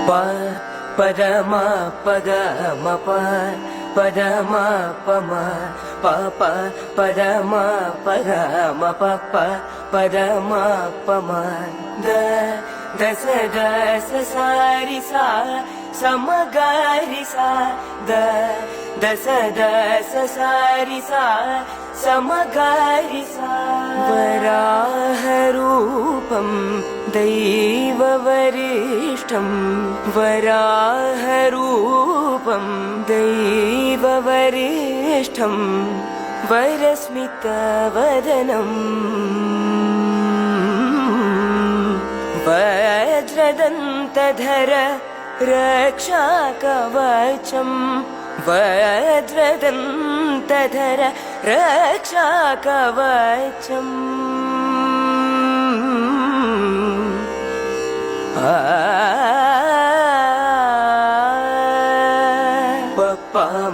प पदमा पगमा प पदमा पमा प प पदमा पगमा प प पदमा पमा द दस दस सारि सा समगारि सा द दस दस सारि सा समगारि सा वराहरूपं दैववरिष्ठं वराहरूपं दैववरिष्ठं वरस्मितवदनम् वज्रदन्तधर रक्षाकवचं वज्रदन्तधर रक्षाकवचम्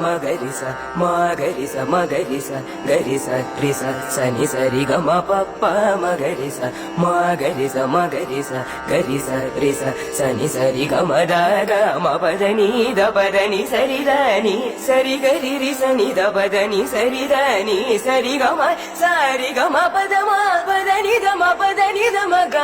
मगरिस मगरिस मगरिस गरिस रिस सनि सरि ग म प मगरिस मगरिस मगरिस गरिस रिस सनि सरि ग म द ग म प द नि द प द नि सरि द नि सरि गरि रि स नि द प द नि सरि द नि सरि ग म सरि ग म प द नि द म प द नि द म ग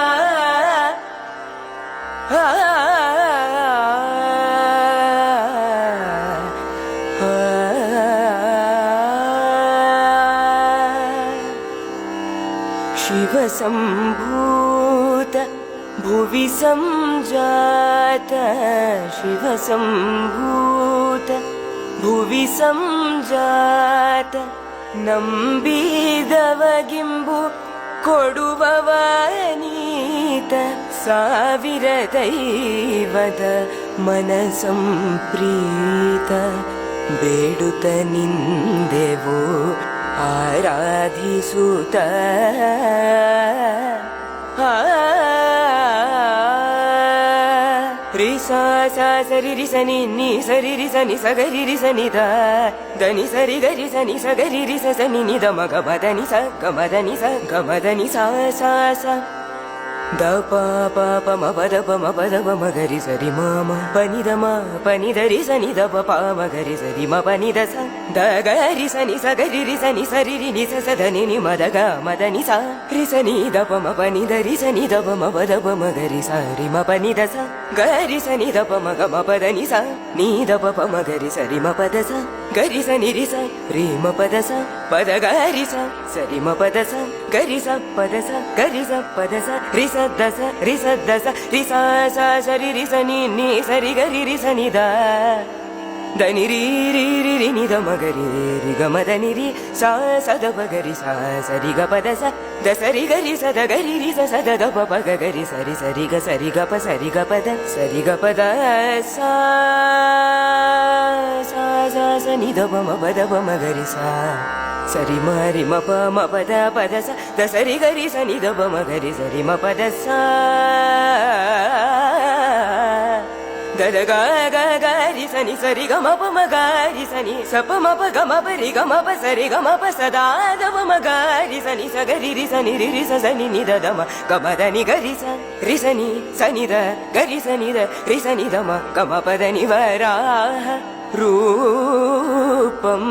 शिवसम्भूत भुवि संजात शिवसम्भूत भुवि संजात नम्बिदवगिम्बु कोडुववनीत ಸಾವಿರ ದೈವದ ಮನಸಂಪ್ರೀತ ಬೇಡುತ್ತ ನಿಂದೆವು ಆರಾಧಿಸುತ್ತ ರಿ ಸಾ ಸಾ ಸರಿ ರಿ ಸ ನಿ ನಿ ಸರಿ ರಿ ಸ ನಿ ಸ ಗರಿ ರಿ ಸ ನಿ ದ ದ ನಿ ಸರಿ ಗರಿ ಸ ನಿ ಸ ಗರಿ ರಿ ಸ ಸ ನಿ ನಿ ದ ಮ ಗ ಮ ದ ನಿ ಸ ಗ ಮ ದ ನಿ ಸ ಗ ಮ ದ ನಿ ಸಾ ಸಾ ಸಾ ದ ಪ ಪ ಪ ಮ ಪ ದ ಪ ಮ ಪ ದ ಪ ಮ ಗ ರಿ ಸ ರಿ ಮ ಮ ಪ ನಿ ದ ಮ ಪ ನಿ ದ ರಿ ಸ ನಿ ದ ಪ ಪ ಮ ಗ ರಿ ಸ ರಿ ಮ ಪ ನಿ ದ ಸ ದ ಗ ರಿ ಸ ನಿ ಸ ಗ ರಿ ರಿ ಸ ನಿ ಸ ರಿ ರಿ ನಿ ಸ ಸ ದ ನಿ ನಿ ಮ ದ ಗ ಮ ದ ನಿ ಸ ರಿ ಸ ನಿ ದ ಪ ಮ ಪ ನಿ ದ ರಿ ಸ ನಿ ದ ಪ ಮ ಪ ದ ಪ ಮ ಗ ರಿ ಸ ರಿ ಮ ಪ ನಿ ದ ಸ ಗ ರಿ ಸ ನಿ ದ ಪ ಮ ಗ ಮ ಪ ದ ನಿ ಸ ನಿ ದ ಪ ಪ ಮ ಗ ರಿ ಸ ರಿ ಮ ಪ ದ ಸ ಗ ರಿ ಸ ನಿ ರಿ ಸ ರಿ ಮ ಪ ದ ಸ ಪ ದ ಗ ರಿ ಸ ಸ ರಿ ಮ ಪ ದ ಸ ಗ ರಿ ಸ ಪ ದ ಸ ಗ ರಿ ಸ ಪ ದ ಸ ರಿ ಸ ದ ಸ ರಿ ಸ ದ ಸ ರಿ ಸ ಸ ಸ ರಿ ರಿ ಸ ನಿ ನಿ ಸ ರಿ ಗ ರಿ ರಿ ಸ ನಿ ದ ದ ನಿ ರಿ ರಿ ರಿ ರಿ ನಿ ದ ಮ ಗ ರಿ ರಿ ಗ ಮ ದ ನಿ ರಿ ಸ ಸ ದ ಪ ಗ ರಿ ಸ ಸ ರಿ ಗ ಪ ದ ಸ ದ ಸ ರಿ ಗ ರಿ ಸ ದ ಗ ರಿ ರಿ ಸ ಸ ದ ದ ಪ ಪ ಗ ಗ ರಿ ಸ ರಿ ಗ ಸ ರಿ ಗ ಪ ಸ ರಿ ಗ ಪ ದ ಸ ರಿ ಗ ಪ ದ ಸ ಸ ಸ ಸ ನಿ ದ ಪ ಮ ಪ ದ ಪ ಮ ಗ ರಿ ಸ ಸರಿ ಮ ರಿ ಮ ಪ ಮ ಪ ದ ಸ ದ ಸ ರಿ ಗ ರಿ ಸ ನಿ ದ ಪ ಮ ಗ ರಿ ಸ ರಿ ಮ ಪ ದ ಸ ದ ದ ಗ ಗ ಗ ರಿ ಸ ನಿ ಸ ರಿ ಗ ಮ ಪ ಮ ಗ ರಿ ಸ ನಿ ಸ ಪ ಮ ಪ ಗ ಮ ಪ ರಿ ಗ ಮ ಪ ಸ ರಿ ಗ ಮ ಪ ಸ ದ ದ ಪ ಮ ಗ ರಿ ಸ ನಿ ಸ ಗ ರಿ ರಿ ಸ ನಿ ರಿ ರಿ ಸ ಸ ನಿ ನಿ ದ ದ ಮ ಗ ಮ ದ ನಿ ಗ ರಿ ಸ ರಿ ಸ ನಿ ಸ ನಿ ದ ಗ ರಿ ಸ ನಿ ದ ರಿ ಸ ನಿ ದ ಮ ಗ ಮ ಪ ದ ನಿ ವರಾಹ ರೂಪಂ